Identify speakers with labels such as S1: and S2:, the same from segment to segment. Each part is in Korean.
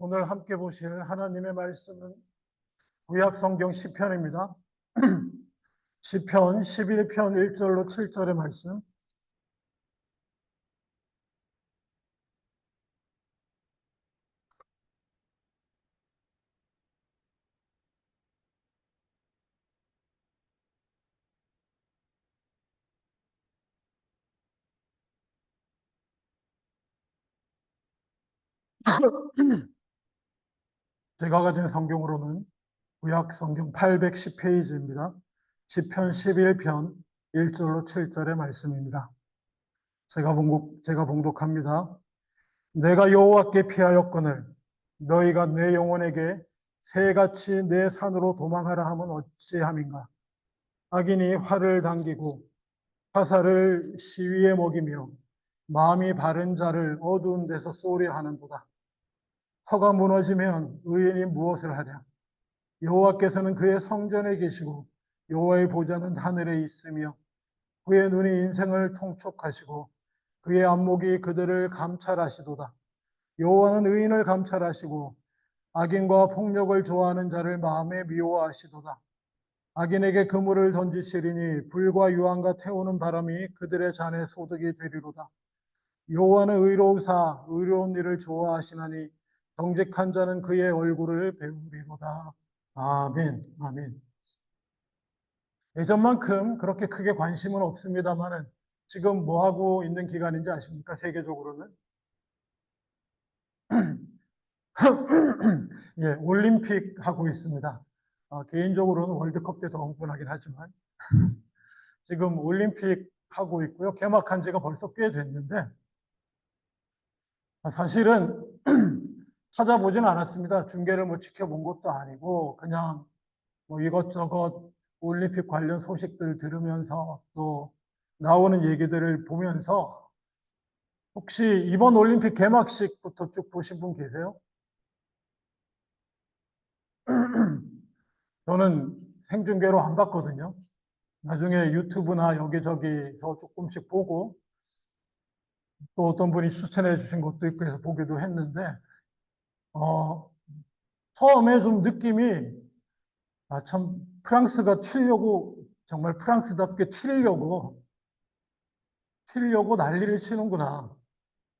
S1: 오늘 함께 보실 하나님의 말씀은 구약 성경 시편입니다. 시편 11편 1절로 7절의 말씀. 제가 가진 성경으로는 구약 성경 810페이지입니다. 시편 11편 1절로 7절의 말씀입니다. 제가 봉독합니다. 내가 여호와께 피하였거늘 너희가 내 영혼에게 새같이 내 산으로 도망하라 하면 어찌함인가. 악인이 활을 당기고 화살을 시위에 먹이며 마음이 바른 자를 어두운 데서 쏘려 하는도다. 터가 무너지면 의인이 무엇을 하랴. 여호와께서는 그의 성전에 계시고 여호와의 보좌는 하늘에 있으며 그의 눈이 인생을 통촉하시고 그의 안목이 그들을 감찰하시도다. 여호와는 의인을 감찰하시고 악인과 폭력을 좋아하는 자를 마음에 미워하시도다. 악인에게 그물을 던지시리니 불과 유황과 태우는 바람이 그들의 잔에 소득이 되리로다. 여호와는 의로우사 의로운 일을 좋아하시나니 정직한 자는 그의 얼굴을 배우리로다. 아멘, 아멘. 예전만큼 그렇게 크게 관심은 없습니다만은 지금 뭐 하고 있는 기간인지 아십니까? 세계적으로는 예, 올림픽 하고 있습니다. 개인적으로는 월드컵 때 더 흥분하긴 하지만 지금 올림픽 하고 있고요. 개막한 지가 벌써 꽤 됐는데 사실은 찾아보진 않았습니다. 중계를 뭐 지켜본 것도 아니고 그냥 뭐 이것저것 올림픽 관련 소식들 들으면서 또 나오는 얘기들을 보면서 혹시 이번 올림픽 개막식부터 쭉 보신 분 계세요? 저는 생중계로 안 봤거든요. 나중에 유튜브나 여기저기서 조금씩 보고 또 어떤 분이 추천해 주신 것도 있고 해서 보기도 했는데 어, 처음에 좀 느낌이 참 프랑스가 튀려고 정말 프랑스답게 튀려고 난리를 치는구나.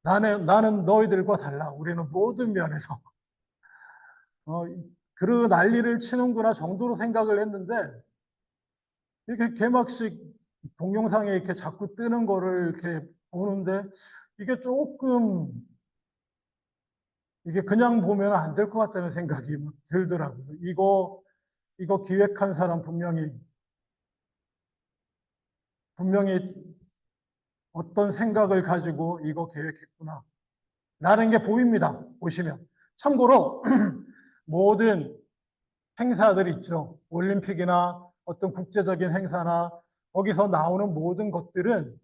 S1: 나는 너희들과 달라. 우리는 모든 면에서 어, 그 난리를 치는구나 정도로 생각을 했는데 이렇게 개막식 동영상에 이렇게 자꾸 뜨는 거를 이렇게 보는데 이게 조금 이게 그냥 보면 안 될 것 같다는 생각이 들더라고요. 이거 기획한 사람 분명히 어떤 생각을 가지고 이거 계획했구나. 라는 게 보입니다. 보시면. 참고로 모든 행사들 있죠. 올림픽이나 어떤 국제적인 행사나 거기서 나오는 모든 것들은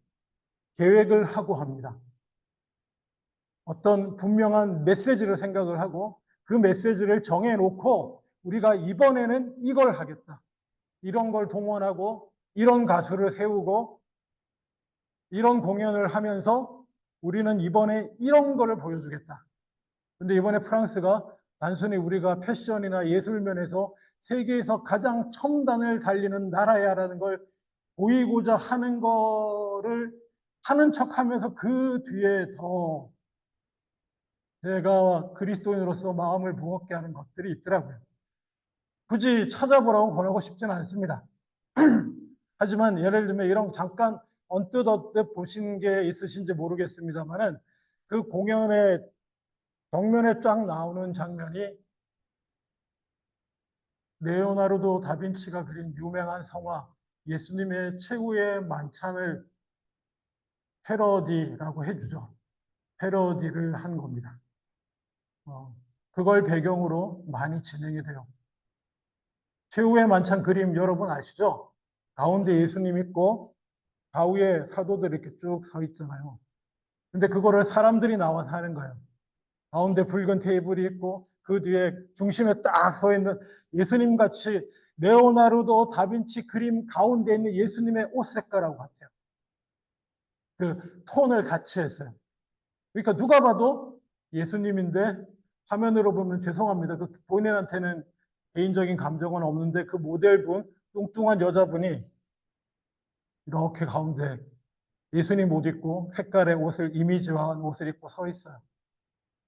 S1: 계획을 하고 합니다. 어떤 분명한 메시지를 생각을 하고 그 메시지를 정해놓고 우리가 이번에는 이걸 하겠다. 이런 걸 동원하고 이런 가수를 세우고 이런 공연을 하면서 우리는 이번에 이런 거를 보여주겠다. 근데 이번에 프랑스가 단순히 우리가 패션이나 예술 면에서 세계에서 가장 첨단을 달리는 나라야라는 걸 보이고자 하는 거를 하는 척 하면서 그 뒤에 더 제가 그리스도인으로서 마음을 무겁게 하는 것들이 있더라고요. 굳이 찾아보라고 권하고 싶지는 않습니다. 하지만 예를 들면 이런 잠깐 언뜻 보신 게 있으신지 모르겠습니다만은 그 공연의 정면에 쫙 나오는 장면이 레오나르도 다빈치가 그린 유명한 성화 예수님의 최후의 만찬을 패러디라고 해주죠. 패러디를 한 겁니다. 그걸 배경으로 많이 진행이 돼요. 최후의 만찬 그림 여러분 아시죠? 가운데 예수님 있고 좌우에 사도들이 이렇게 쭉 서 있잖아요. 근데 그거를 사람들이 나와서 하는 거예요. 가운데 붉은 테이블이 있고 그 뒤에 중심에 딱 서 있는 예수님 같이 레오나르도 다빈치 그림 가운데 있는 예수님의 옷 색깔하고 같아요. 그 톤을 같이 했어요. 그러니까 누가 봐도 예수님인데 화면으로 보면 죄송합니다. 그 본인한테는 개인적인 감정은 없는데 그 모델분, 뚱뚱한 여자분이 이렇게 가운데 예수님 옷 입고 색깔의 옷을 이미지화한 옷을 입고 서 있어요.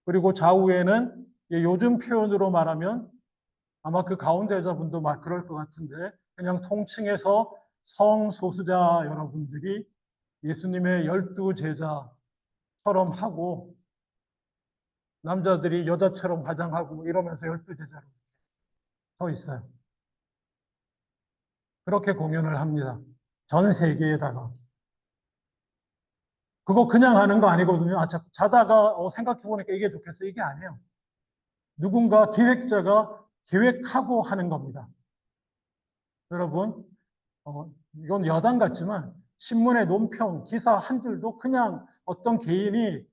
S1: 그리고 좌우에는 요즘 표현으로 말하면 아마 그 가운데 여자분도 막 그럴 것 같은데 그냥 통칭해서 성소수자 여러분들이 예수님의 12 제자처럼 하고 남자들이 여자처럼 화장하고 이러면서 12 제자로 서 있어요. 그렇게 공연을 합니다. 전 세계에다가. 그거 그냥 하는 거 아니거든요. 자다가 생각해보니까 이게 좋겠어. 이게 아니에요. 누군가 기획자가 계획하고 하는 겁니다. 여러분, 이건 여담 같지만 신문의 논평, 기사 한 줄도 그냥 어떤 개인이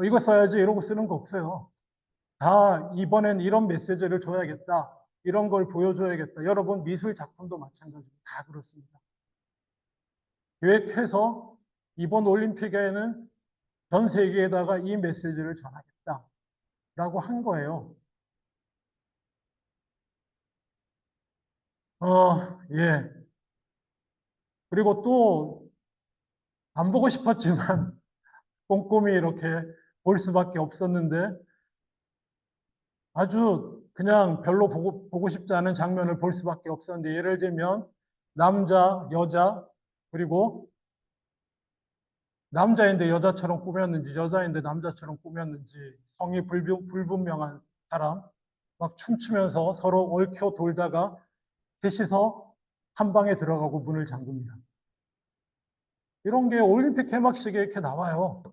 S1: 이거 써야지 이러고 쓰는 거 없어요. 다 이번엔 이런 메시지를 줘야겠다. 이런 걸 보여줘야겠다. 여러분, 미술 작품도 마찬가지로 다 그렇습니다. 계획해서 이번 올림픽에는 전 세계에다가 이 메시지를 전하겠다라고 한 거예요. 예. 그리고 또 안 보고 싶었지만 꼼꼼히 이렇게 볼 수밖에 없었는데 아주 그냥 별로 보고 싶지 않은 장면을 볼 수밖에 없었는데 예를 들면 남자, 여자, 그리고 남자인데 여자처럼 꾸몄는지 여자인데 남자처럼 꾸몄는지 성이 불분명한 사람 막 춤추면서 서로 얽혀 돌다가 셋이서 한 방에 들어가고 문을 잠굽니다. 이런 게 올림픽 개막식에 이렇게 나와요.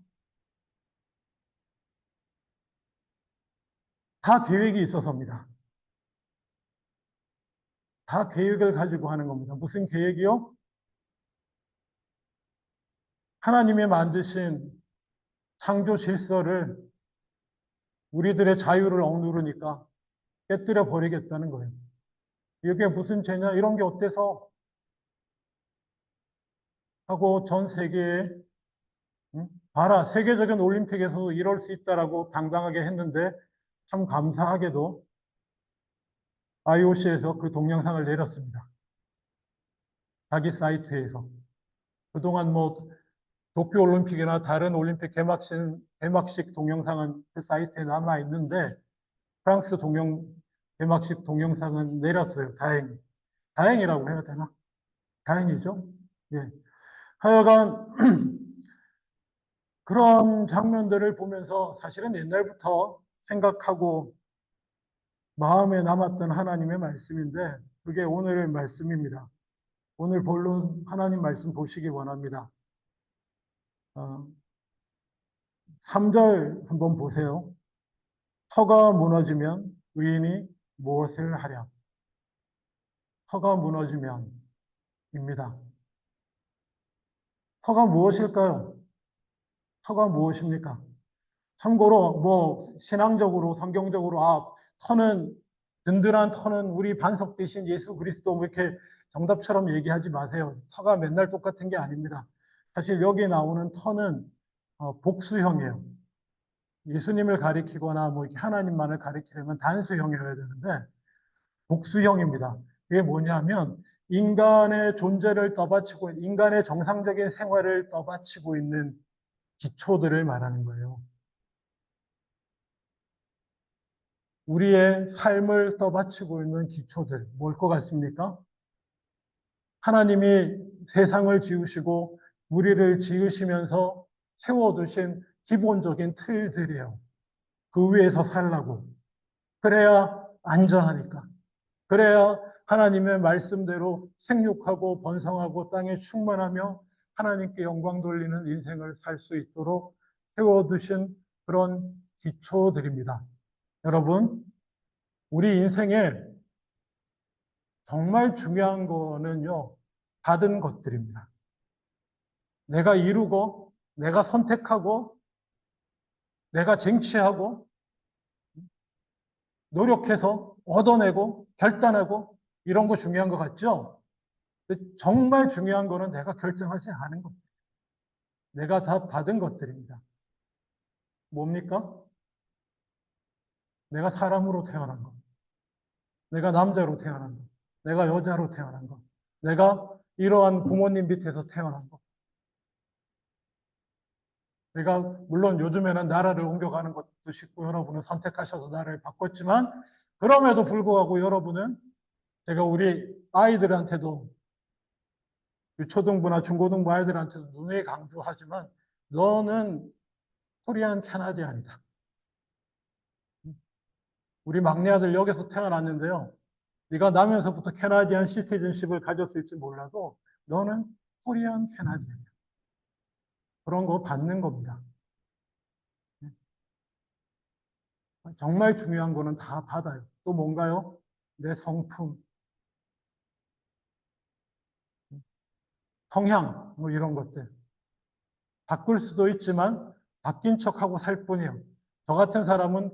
S1: 다 계획이 있어서입니다. 다 계획을 가지고 하는 겁니다. 무슨 계획이요? 하나님이 만드신 창조 질서를 우리들의 자유를 억누르니까 깨뜨려 버리겠다는 거예요. 이게 무슨 죄냐? 이런 게 어때서? 하고 전 세계에 봐라, 세계적인 올림픽에서도 이럴 수 있다라고 당당하게 했는데 참 감사하게도 IOC에서 그 동영상을 내렸습니다. 자기 사이트에서. 그동안 뭐 도쿄올림픽이나 다른 올림픽 개막식 동영상은 그 사이트에 남아 있는데 프랑스 개막식 동영상은 내렸어요. 다행히. 다행이라고 해야 되나? 다행이죠. 예. 하여간 그런 장면들을 보면서 사실은 옛날부터 생각하고 마음에 남았던 하나님의 말씀인데 그게 오늘의 말씀입니다. 오늘 본론 하나님 말씀 보시기 원합니다. 3절 한번 보세요. 터가 무너지면 의인이 무엇을 하랴? 터가 무너지면입니다. 터가 무엇일까요? 터가 무엇입니까? 참고로 뭐 신앙적으로 성경적으로 터는 든든한 터는 우리 반석 대신 예수 그리스도 뭐 이렇게 정답처럼 얘기하지 마세요. 터가 맨날 똑같은 게 아닙니다. 사실 여기 나오는 터는 복수형이에요. 예수님을 가리키거나 뭐 이렇게 하나님만을 가리키려면 단수형이어야 되는데 복수형입니다. 그게 뭐냐면 인간의 존재를 떠받치고 인간의 정상적인 생활을 떠받치고 있는 기초들을 말하는 거예요. 우리의 삶을 떠받치고 있는 기초들, 뭘 것 같습니까? 하나님이 세상을 지으시고 우리를 지으시면서 세워두신 기본적인 틀들이에요. 그 위에서 살라고. 그래야 안전하니까. 그래야 하나님의 말씀대로 생육하고 번성하고 땅에 충만하며 하나님께 영광 돌리는 인생을 살 수 있도록 세워두신 그런 기초들입니다. 여러분, 우리 인생에 정말 중요한 거는요, 받은 것들입니다. 내가 이루고, 내가 선택하고, 내가 쟁취하고, 노력해서 얻어내고, 결단하고, 이런 거 중요한 것 같죠? 근데 정말 중요한 거는 내가 결정하지 않은 것, 내가 다 받은 것들입니다. 뭡니까? 내가 사람으로 태어난 것, 내가 남자로 태어난 것, 내가 여자로 태어난 것, 내가 이러한 부모님 밑에서 태어난 것. 내가 물론 요즘에는 나라를 옮겨가는 것도 쉽고 여러분은 선택하셔서 나라를 바꿨지만 그럼에도 불구하고 여러분은 제가 우리 아이들한테도 초등부나 중고등부 아이들한테도 눈에 강조하지만 너는 코리안 캐나디안이다. 우리 막내 아들 여기서 태어났는데요. 네가 나면서부터 캐나디안 시티즌십을 가졌을지 몰라도 너는 코리안 캐나디안이야. 그런 거 받는 겁니다. 정말 중요한 거는 다 받아요. 또 뭔가요? 내 성품, 성향, 뭐 이런 것들. 바꿀 수도 있지만 바뀐 척하고 살 뿐이에요. 저 같은 사람은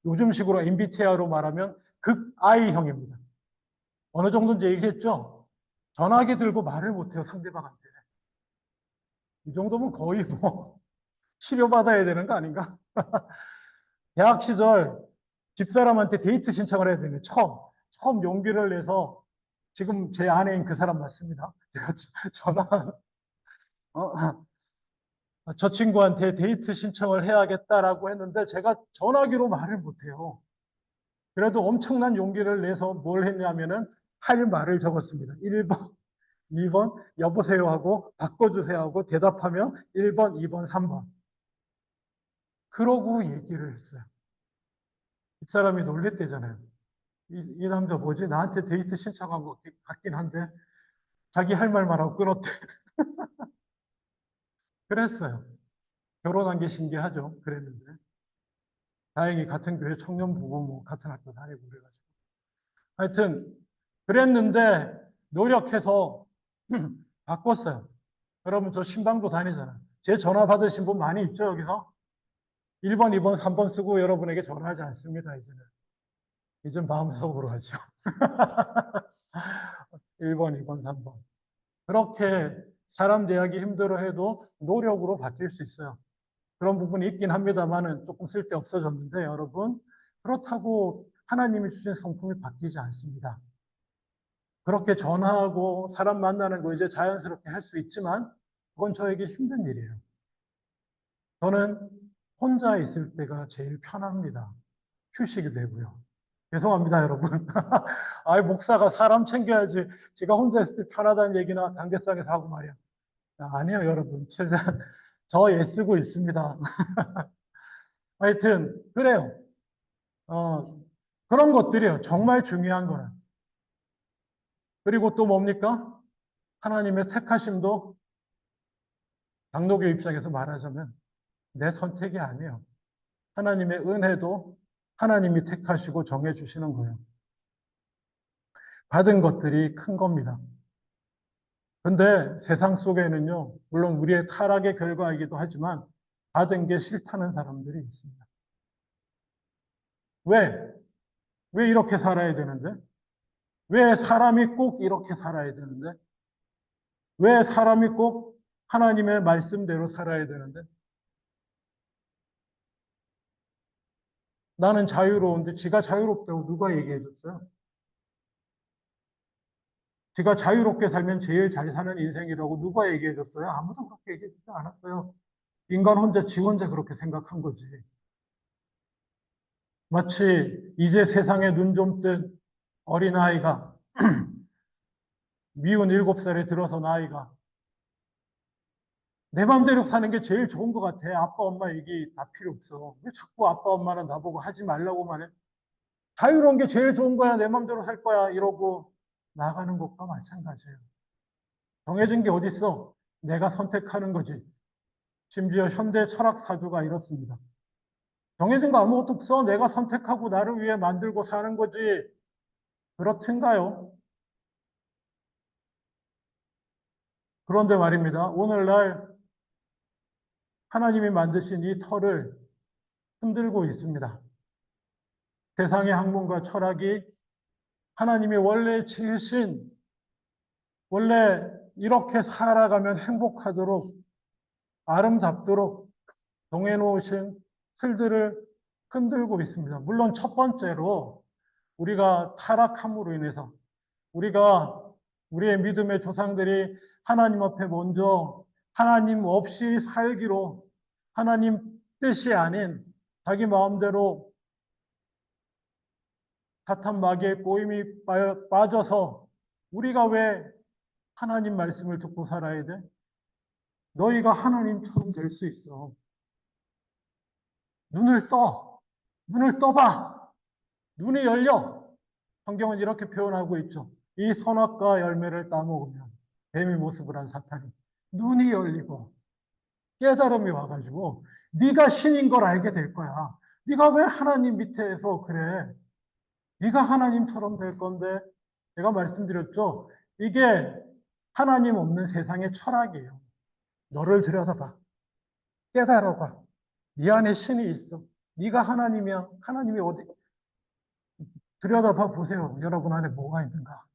S1: 요즘식으로 MBTI로 말하면 극 I형입니다. 어느 정도인지 얘기했죠? 전화기 들고 말을 못해요, 상대방한테. 이 정도면 거의 뭐 치료받아야 되는 거 아닌가? 대학 시절 집사람한테 데이트 신청을 해야 되는 처음 용기를 내서 지금 제 아내인 그 사람 맞습니다. 제가 전화, 저 친구한테 데이트 신청을 해야겠다라고 했는데 제가 전화기로 말을 못해요. 그래도 엄청난 용기를 내서 뭘 했냐면은 할 말을 적었습니다. 1번, 2번, 여보세요 하고 바꿔주세요 하고 대답하면 1번, 2번, 3번. 그러고 얘기를 했어요. 이 사람이 놀랬대잖아요. 이 남자 뭐지? 나한테 데이트 신청한 것 같긴 한데 자기 할 말만 하고 끊었대. 그랬어요. 결혼한 게 신기하죠. 그랬는데. 다행히 같은 교회 청년 부부 뭐 같은 학교 다니고 그래가지고. 하여튼 그랬는데 노력해서 바꿨어요. 여러분 저 신방도 다니잖아요. 제 전화 받으신 분 많이 있죠 여기서? 1번, 2번, 3번 쓰고 여러분에게 전화하지 않습니다 이제는. 이젠 마음속으로 하죠. 1번, 2번, 3번. 그렇게 사람 대하기 힘들어해도 노력으로 바뀔 수 있어요. 그런 부분이 있긴 합니다만은 조금 쓸데 없어졌는데 여러분 그렇다고 하나님이 주신 성품이 바뀌지 않습니다. 그렇게 전화하고 사람 만나는 거 이제 자연스럽게 할 수 있지만 그건 저에게 힘든 일이에요. 저는 혼자 있을 때가 제일 편합니다. 휴식이 되고요. 죄송합니다, 여러분. 아이, 목사가 사람 챙겨야지. 제가 혼자 있을 때 편하다는 얘기나 단계상에서 하고 말이야. 아니에요, 여러분. 최대한 저 애쓰고 있습니다. 하여튼, 그래요. 어, 그런 것들이요. 정말 중요한 거는. 그리고 또 뭡니까? 하나님의 택하심도 장로교 입장에서 말하자면 내 선택이 아니에요. 하나님의 은혜도 하나님이 택하시고 정해주시는 거예요. 받은 것들이 큰 겁니다. 근데 세상 속에는요, 물론 우리의 타락의 결과이기도 하지만 받은 게 싫다는 사람들이 있습니다. 왜? 왜 이렇게 살아야 되는데? 왜 사람이 꼭 이렇게 살아야 되는데? 왜 사람이 꼭 하나님의 말씀대로 살아야 되는데? 나는 자유로운데 지가 자유롭다고 누가 얘기해 줬어요? 지가 자유롭게 살면 제일 잘 사는 인생이라고 누가 얘기해 줬어요? 아무도 그렇게 얘기해 주지 않았어요. 인간 혼자 지 혼자 그렇게 생각한 거지. 마치 이제 세상에 눈 좀 뜬 어린아이가 미운 7살에 들어선 아이가 내 맘대로 사는 게 제일 좋은 것 같아. 아빠, 엄마 얘기 다 필요 없어. 왜 자꾸 아빠, 엄마는 나보고 하지 말라고만 해? 자유로운 게 제일 좋은 거야. 내 맘대로 살 거야. 이러고 나가는 것과 마찬가지예요. 정해진 게 어딨어? 내가 선택하는 거지. 심지어 현대 철학 사주가 이렇습니다. 정해진 거 아무것도 없어. 내가 선택하고 나를 위해 만들고 사는 거지. 그렇든가요? 그런데 말입니다. 오늘날 하나님이 만드신 이 터를 흔들고 있습니다. 세상의 학문과 철학이 하나님이 원래 지으신, 원래 이렇게 살아가면 행복하도록, 아름답도록 정해놓으신 틀들을 흔들고 있습니다. 물론 첫 번째로 우리가 타락함으로 인해서 우리가 우리의 믿음의 조상들이 하나님 앞에 먼저 하나님 없이 살기로 하나님 뜻이 아닌 자기 마음대로 사탄 마귀의 꼬임이 빠져서 우리가 왜 하나님 말씀을 듣고 살아야 돼? 너희가 하나님처럼 될 수 있어. 눈을 떠. 눈을 떠봐. 눈이 열려. 성경은 이렇게 표현하고 있죠. 이 선악과 열매를 따먹으면 뱀의 모습을 한 사탄이 눈이 열리고 깨달음이 와가지고 네가 신인 걸 알게 될 거야. 네가 왜 하나님 밑에서 그래? 네가 하나님처럼 될 건데 제가 말씀드렸죠. 이게 하나님 없는 세상의 철학이에요. 너를 들여다봐. 깨달아봐. 네 안에 신이 있어. 네가 하나님이야. 하나님이 어디 들여다봐 보세요. 여러분 안에 뭐가 있는가?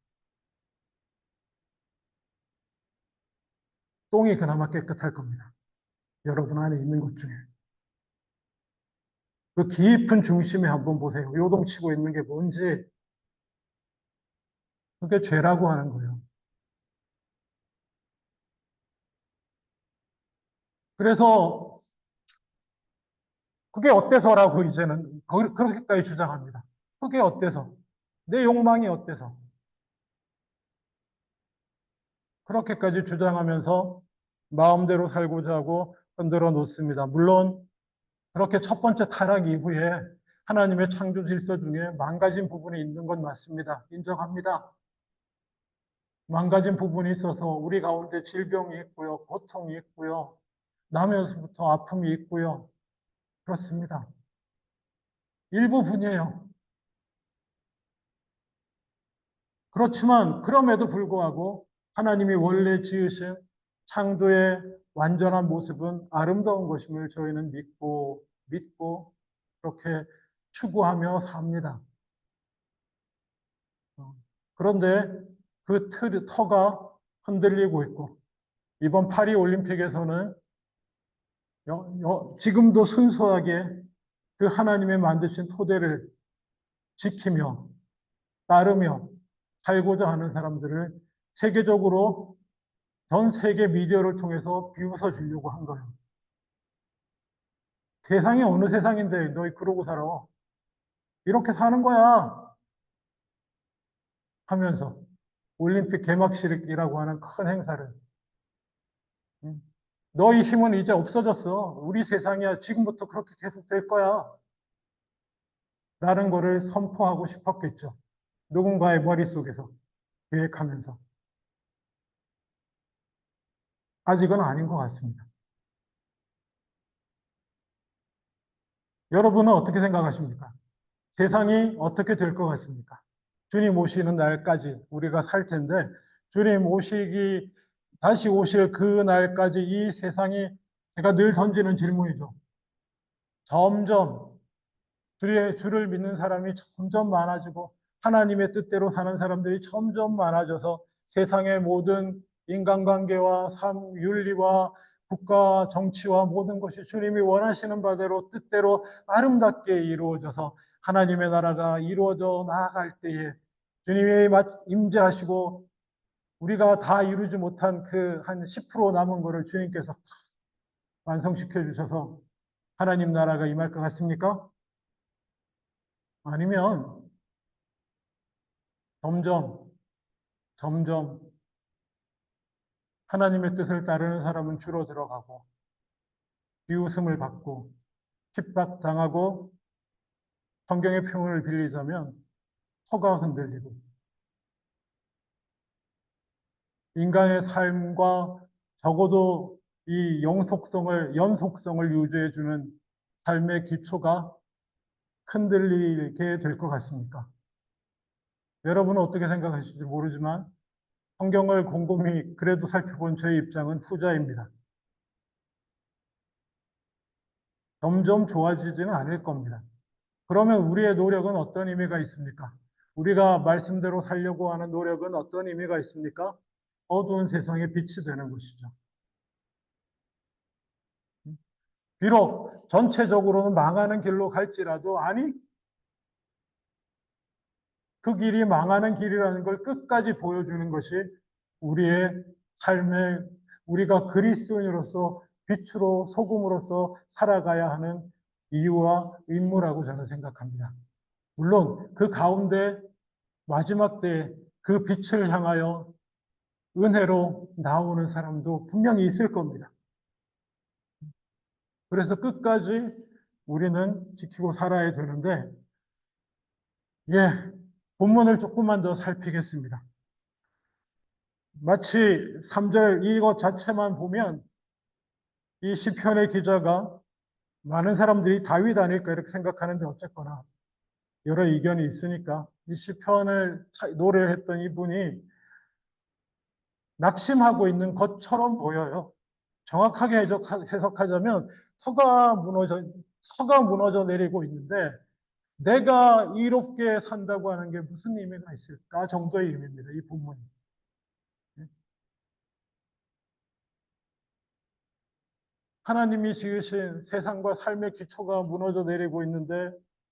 S1: 똥이 그나마 깨끗할 겁니다. 여러분 안에 있는 것 중에. 그 깊은 중심에 한번 보세요. 요동치고 있는 게 뭔지. 그게 죄라고 하는 거예요. 그래서 그게 어때서라고 이제는 그렇게까지 주장합니다. 그게 어때서? 내 욕망이 어때서? 그렇게까지 주장하면서 마음대로 살고자 하고 흔들어 놓습니다. 물론 그렇게 첫 번째 타락 이후에 하나님의 창조 질서 중에 망가진 부분이 있는 건 맞습니다. 인정합니다. 망가진 부분이 있어서 우리 가운데 질병이 있고요, 고통이 있고요, 나면서부터 아픔이 있고요. 그렇습니다. 일부분이에요. 그렇지만 그럼에도 불구하고 하나님이 원래 지으신 창조의 완전한 모습은 아름다운 것임을 저희는 믿고 그렇게 추구하며 삽니다. 그런데 그 터가 흔들리고 있고 이번 파리 올림픽에서는 지금도 순수하게 그 하나님의 만드신 토대를 지키며 따르며 살고자 하는 사람들을 세계적으로 전 세계 미디어를 통해서 비웃어 주려고 한 거예요. 세상이 어느 세상인데 너희 그러고 살아. 이렇게 사는 거야. 하면서 올림픽 개막식이라고 하는 큰 행사를 너희 힘은 이제 없어졌어. 우리 세상이야. 지금부터 그렇게 계속 될 거야. 라는 거를 선포하고 싶었겠죠. 누군가의 머릿속에서 계획하면서. 아직은 아닌 것 같습니다. 여러분은 어떻게 생각하십니까? 세상이 어떻게 될 것 같습니까? 주님 오시는 날까지 우리가 살 텐데, 주님 다시 오실 그 날까지 이 세상이 제가 늘 던지는 질문이죠. 점점 주를 믿는 사람이 점점 많아지고 하나님의 뜻대로 사는 사람들이 점점 많아져서 세상의 모든 인간관계와 삶, 윤리와 국가 정치와 모든 것이 주님이 원하시는 바대로 뜻대로 아름답게 이루어져서 하나님의 나라가 이루어져 나아갈 때에 주님이 임재하시고 우리가 다 이루지 못한 그 한 10% 남은 거를 주님께서 완성시켜 주셔서 하나님 나라가 임할 것 같습니까? 아니면 점점 하나님의 뜻을 따르는 사람은 줄어들어가고 비웃음을 받고 핍박당하고 성경의 표현을 빌리자면 터가 흔들리고 인간의 삶과 적어도 이 연속성을 유지해주는 삶의 기초가 흔들리게 될 것 같습니까? 여러분은 어떻게 생각하실지 모르지만 성경을 곰곰이 그래도 살펴본 저의 입장은 후자입니다. 점점 좋아지지는 않을 겁니다. 그러면 우리의 노력은 어떤 의미가 있습니까? 우리가 말씀대로 살려고 하는 노력은 어떤 의미가 있습니까? 어두운 세상에 빛이 되는 것이죠. 비록 전체적으로는 망하는 길로 갈지라도 아니 그 길이 망하는 길이라는 걸 끝까지 보여주는 것이 우리의 삶의 우리가 그리스도인으로서 빛으로 소금으로서 살아가야 하는 이유와 임무라고 저는 생각합니다. 물론 그 가운데 마지막 때 그 빛을 향하여 은혜로 나오는 사람도 분명히 있을 겁니다. 그래서 끝까지 우리는 지키고 살아야 되는데, 본문을 조금만 더 살피겠습니다. 마치 3절 이것 자체만 보면 이 시편의 기자가 많은 사람들이 다윗 아닐까 이렇게 생각하는데 어쨌거나 여러 의견이 있으니까 이 시편을 노래를 했던 이분이 낙심하고 있는 것처럼 보여요. 정확하게 해석하자면 터가 무너져 내리고 있는데 내가 이롭게 산다고 하는 게 무슨 의미가 있을까 정도의 의미입니다. 이 본문이. 하나님이 지으신 세상과 삶의 기초가 무너져 내리고 있는데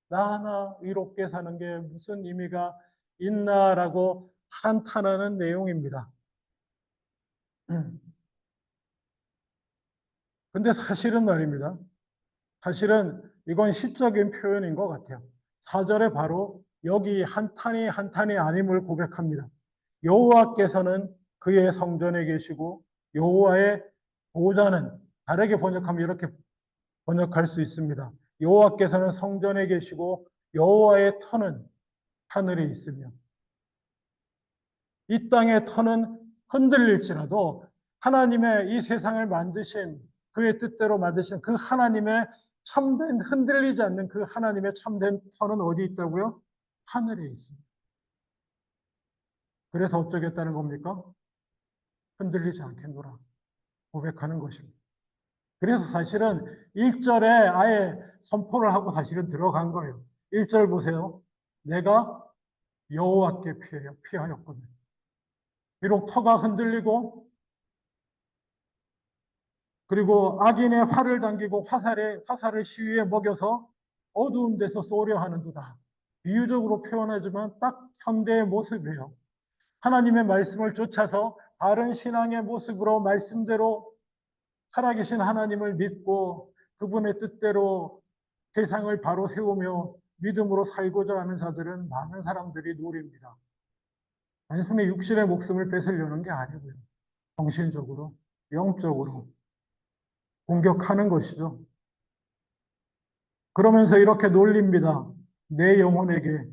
S1: 나 하나 이롭게 사는 게 무슨 의미가 있나라고 한탄하는 내용입니다. 근데 사실은 말입니다. 사실은 이건 시적인 표현인 것 같아요. 4절에 바로 여기 한탄이 아님을 고백합니다. 여호와께서는 그의 성전에 계시고 여호와의 보좌는 다르게 번역하면 이렇게 번역할 수 있습니다. 여호와께서는 성전에 계시고 여호와의 터는 하늘에 있으며 이 땅의 터는 흔들릴지라도 하나님의 이 세상을 만드신 그의 뜻대로 만드신 그 하나님의 참된 흔들리지 않는 그 하나님의 참된 터는 어디 있다고요? 하늘에 있습니다. 그래서 어쩌겠다는 겁니까? 흔들리지 않겠노라 고백하는 것입니다. 그래서 사실은 1절에 아예 선포를 하고 사실은 들어간 거예요. 1절 보세요. 내가 여호와께 피하였거든. 비록 터가 흔들리고 그리고 악인의 활을 당기고 화살을 시위에 먹여서 어두운 데서 쏘려 하는도다. 비유적으로 표현하지만 딱 현대의 모습이에요. 하나님의 말씀을 쫓아서 바른 신앙의 모습으로 말씀대로 살아계신 하나님을 믿고 그분의 뜻대로 세상을 바로 세우며 믿음으로 살고자 하는 자들은 많은 사람들이 노립니다. 단순히 육신의 목숨을 뺏으려는 게 아니고요. 정신적으로, 영적으로 공격하는 것이죠. 그러면서 이렇게 놀립니다. 내 영혼에게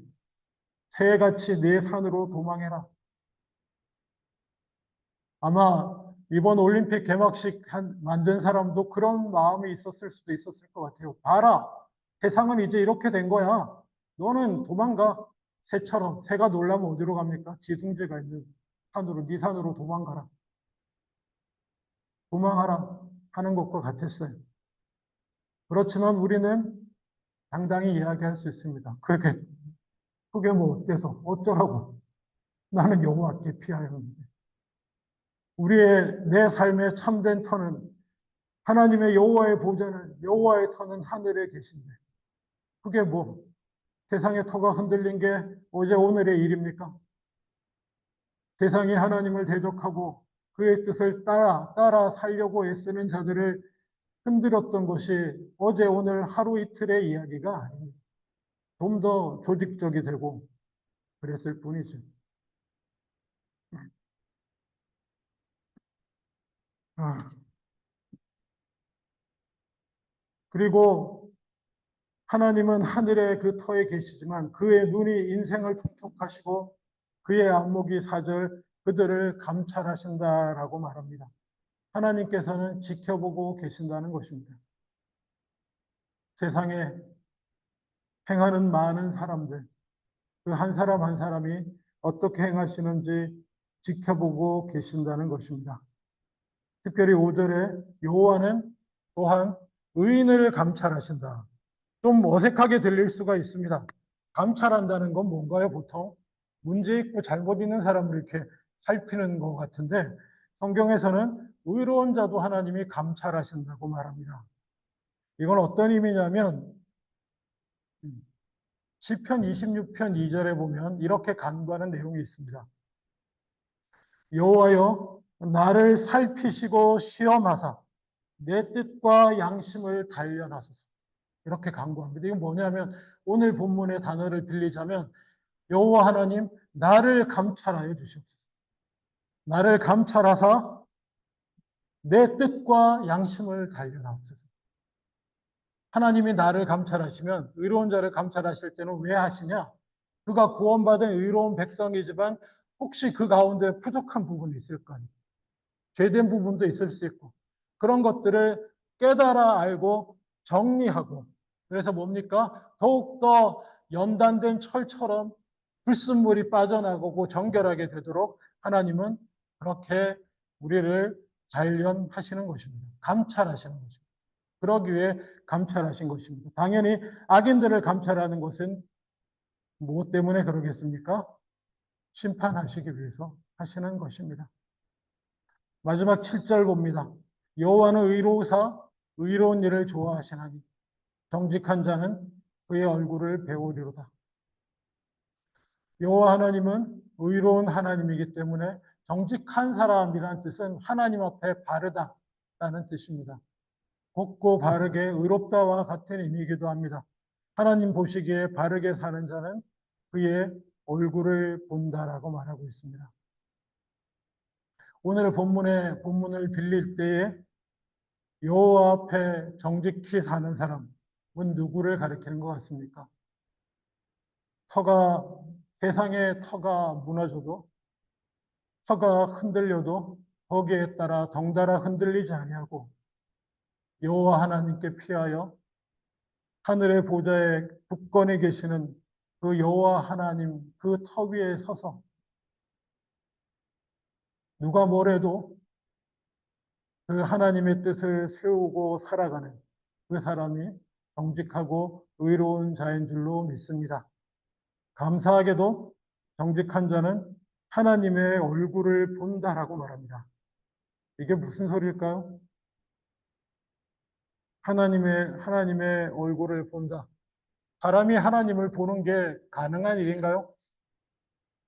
S1: 새같이 내 산으로 도망해라. 아마 이번 올림픽 개막식 만든 사람도 그런 마음이 있었을 수도 있었을 것 같아요. 봐라, 세상은 이제 이렇게 된 거야. 너는 도망가. 새처럼. 새가 놀라면 어디로 갑니까? 지둥지가 있는 산으로, 네 산으로 도망가라. 도망하라 하는 것과 같았어요. 그렇지만 우리는 당당히 이야기할 수 있습니다. 그게 뭐 어때서 어쩌라고. 나는 여호와께 피하였는데. 내 삶의 참된 터는 하나님의 여호와의 보좌는 여호와의 터는 하늘에 계신데 그게 뭐 세상의 터가 흔들린 게 어제 오늘의 일입니까? 세상이 하나님을 대적하고 그의 뜻을 따라 살려고 애쓰는 자들을 흔들었던 것이 어제 오늘 하루 이틀의 이야기가 아닙니다. 좀 더 조직적이 되고 그랬을 뿐이죠. 그리고 하나님은 하늘의 그 터에 계시지만 그의 눈이 인생을 촉촉하시고 그의 안목이 사절 그들을 감찰하신다라고 말합니다. 하나님께서는 지켜보고 계신다는 것입니다. 세상에 행하는 많은 사람들, 그 한 사람 한 사람이 어떻게 행하시는지 지켜보고 계신다는 것입니다. 특별히 5절에 여호와는 또한 의인을 감찰하신다. 좀 어색하게 들릴 수가 있습니다. 감찰한다는 건 뭔가요? 보통 문제 있고 잘못 있는 사람을 이렇게 살피는 것 같은데 성경에서는 의로운 자도 하나님이 감찰하신다고 말합니다. 이건 어떤 의미냐면 시편 26편 2절에 보면 이렇게 간구하는 내용이 있습니다. 여호와여 나를 살피시고 시험하사 내 뜻과 양심을 단련하소서. 이렇게 간구합니다. 이건 뭐냐면 오늘 본문의 단어를 빌리자면 여호와 하나님 나를 감찰하여 주시옵소서. 나를 감찰하사 내 뜻과 양심을 단련하옵소서. 하나님이 나를 감찰하시면 의로운 자를 감찰하실 때는 왜 하시냐? 그가 구원받은 의로운 백성이지만 혹시 그 가운데 부족한 부분이 있을 거 아니에요. 죄된 부분도 있을 수 있고 그런 것들을 깨달아 알고 정리하고 그래서 뭡니까? 더욱더 연단된 철처럼 불순물이 빠져나가고 정결하게 되도록 하나님은 그렇게 우리를 단련하시는 것입니다. 감찰하시는 것입니다. 그러기 위해 감찰하신 것입니다. 당연히 악인들을 감찰하는 것은 무엇 때문에 그러겠습니까? 심판하시기 위해서 하시는 것입니다. 마지막 7절 봅니다. 여호와는 의로우사 의로운 일을 좋아하시나니 정직한 자는 그의 얼굴을 배우리로다. 여호와 하나님은 의로운 하나님이기 때문에 정직한 사람이라는 뜻은 하나님 앞에 바르다라는 뜻입니다. 곱고 바르게 의롭다와 같은 의미이기도 합니다. 하나님 보시기에 바르게 사는 자는 그의 얼굴을 본다라고 말하고 있습니다. 오늘 본문을 빌릴 때에 여호와 앞에 정직히 사는 사람은 누구를 가리키는 것 같습니까? 세상의 터가 무너져도 터가 흔들려도 거기에 따라 덩달아 흔들리지 아니하고 여호와 하나님께 피하여 하늘의 보좌에 굳건히 계시는 그 여호와 하나님 그 터 위에 서서 누가 뭐래도 그 하나님의 뜻을 세우고 살아가는 그 사람이 정직하고 의로운 자인 줄로 믿습니다. 감사하게도 정직한 자는 하나님의 얼굴을 본다라고 말합니다. 이게 무슨 소리일까요? 하나님의 얼굴을 본다. 사람이 하나님을 보는 게 가능한 일인가요?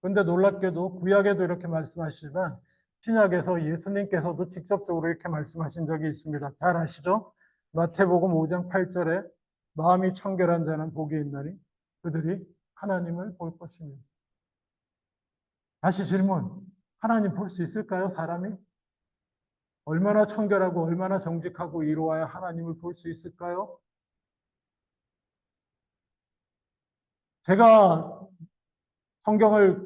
S1: 그런데 놀랍게도 구약에도 이렇게 말씀하시지만 신약에서 예수님께서도 직접적으로 이렇게 말씀하신 적이 있습니다. 잘 아시죠? 마태복음 5장 8절에 마음이 청결한 자는 복이 있나니 그들이 하나님을 볼 것입니다. 다시 질문. 하나님 볼 수 있을까요? 사람이? 얼마나 청결하고 얼마나 정직하고 이루어야 하나님을 볼 수 있을까요? 제가 성경을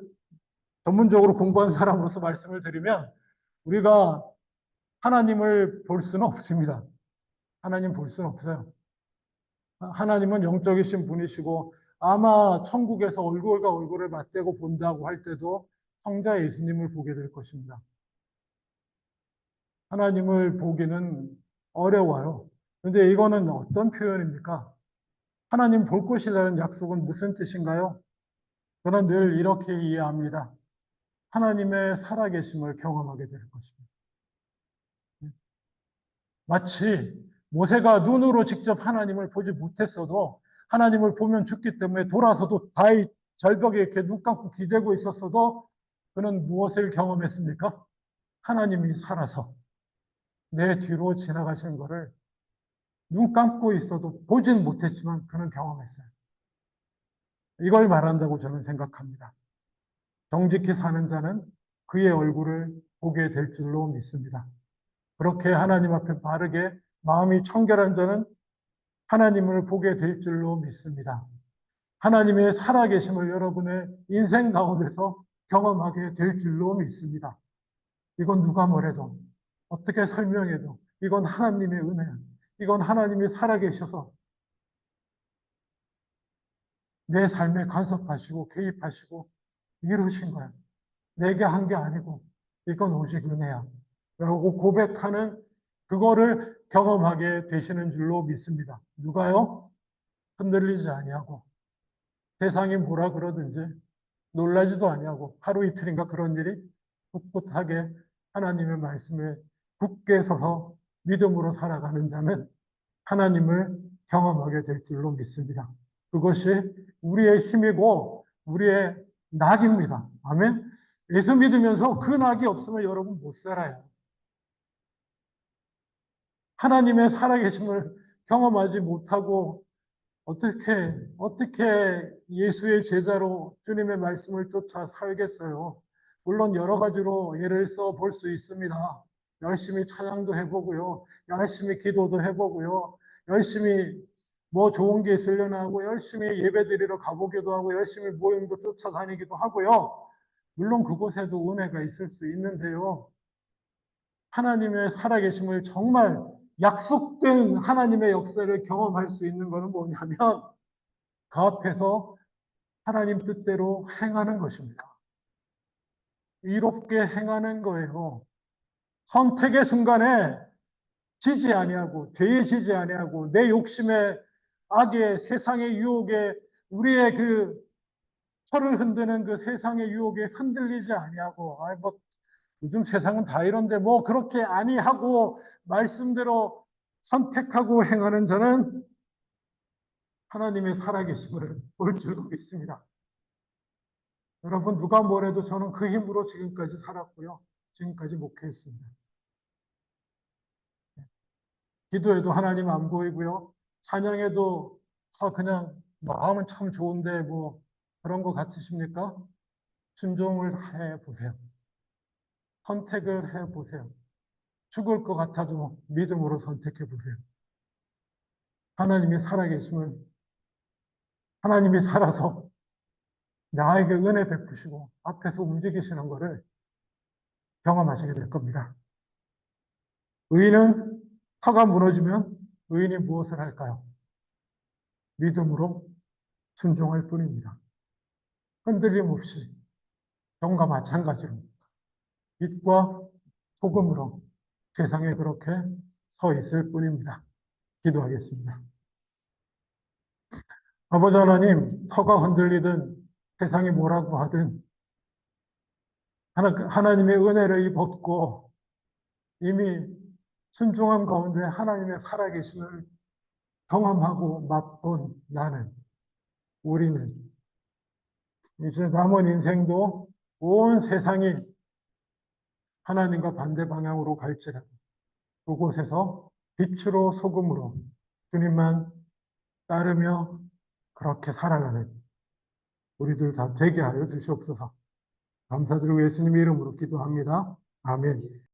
S1: 전문적으로 공부한 사람으로서 말씀을 드리면 우리가 하나님을 볼 수는 없습니다. 하나님 볼 수는 없어요. 하나님은 영적이신 분이시고 아마 천국에서 얼굴과 얼굴을 맞대고 본다고 할 때도 성자 예수님을 보게 될 것입니다. 하나님을 보기는 어려워요. 그런데 이거는 어떤 표현입니까? 하나님 볼 것이라는 약속은 무슨 뜻인가요? 저는 늘 이렇게 이해합니다. 하나님의 살아계심을 경험하게 될 것입니다. 마치 모세가 눈으로 직접 하나님을 보지 못했어도 하나님을 보면 죽기 때문에 돌아서도 바위 절벽에 이렇게 눈 감고 기대고 있었어도 그는 무엇을 경험했습니까? 하나님이 살아서 내 뒤로 지나가신 것을 눈 감고 있어도 보진 못했지만 그는 경험했어요. 이걸 말한다고 저는 생각합니다. 정직히 사는 자는 그의 얼굴을 보게 될 줄로 믿습니다. 그렇게 하나님 앞에 바르게 마음이 청결한 자는 하나님을 보게 될 줄로 믿습니다. 하나님의 살아계심을 여러분의 인생 가운데서 경험하게 될 줄로 믿습니다. 이건 누가 뭐래도 어떻게 설명해도 이건 하나님의 은혜야. 이건 하나님이 살아계셔서 내 삶에 간섭하시고 개입하시고 이루신 거야. 내게 한 게 아니고 이건 오직 은혜야. 라고 고백하는 그거를 경험하게 되시는 줄로 믿습니다. 누가요? 흔들리지 아니하고 세상이 뭐라 그러든지 놀라지도 아니하고 하루 이틀인가 그런 일이 꿋꿋하게 하나님의 말씀에 굳게 서서 믿음으로 살아가는 자는 하나님을 경험하게 될 줄로 믿습니다. 그것이 우리의 힘이고 우리의 낙입니다. 아멘. 예수 믿으면서 그 낙이 없으면 여러분 못 살아요. 하나님의 살아계심을 경험하지 못하고 어떻게 예수의 제자로 주님의 말씀을 쫓아 살겠어요? 물론 여러 가지로 예를 써 볼 수 있습니다. 열심히 찬양도 해보고요. 열심히 기도도 해보고요. 열심히 뭐 좋은 게 있으려나 하고 열심히 예배드리러 가보기도 하고 열심히 모임도 쫓아다니기도 하고요. 물론 그곳에도 은혜가 있을 수 있는데요. 하나님의 살아계심을 정말 약속된 하나님의 역사를 경험할 수 있는 것은 뭐냐면 그 앞에서 하나님 뜻대로 행하는 것입니다. 이롭게 행하는 거예요. 선택의 순간에 지지 아니하고 죄에 지지 아니하고 내 욕심에 악의 세상의 유혹에 우리의 그 혀를 흔드는 그 세상의 유혹에 흔들리지 아니하고 뭐 요즘 세상은 다 이런데 뭐 그렇게 아니하고 말씀대로 선택하고 행하는 자는 하나님의 살아계심을 볼 줄로 믿습니다. 여러분 누가 뭐래도 저는 그 힘으로 지금까지 살았고요. 지금까지 목회했습니다. 기도해도 하나님 안 보이고요. 찬양해도 그냥 마음은 참 좋은데 뭐 그런 거 같으십니까? 순종을 해보세요. 선택을 해보세요. 죽을 것 같아도 믿음으로 선택해보세요. 하나님이 살아계심을 하나님이 살아서 나에게 은혜 베푸시고 앞에서 움직이시는 것을 경험하시게 될 겁니다. 의인은 터가 무너지면 의인이 무엇을 할까요? 믿음으로 순종할 뿐입니다. 흔들림 없이 정과 마찬가지로 빛과 소금으로 세상에 그렇게 서 있을 뿐입니다. 기도하겠습니다. 아버지 하나님, 터가 흔들리든 세상이 뭐라고 하든 하나님의 은혜를 입었고 이미 순종함 가운데 하나님의 살아계심을 경험하고 맛본 나는, 우리는 이제 남은 인생도 온 세상이 하나님과 반대 방향으로 갈지라도 그곳에서 빛으로 소금으로 주님만 따르며 그렇게 살아가는 우리들 다 되게 하여 주시옵소서. 감사드리고 예수님의 이름으로 기도합니다. 아멘.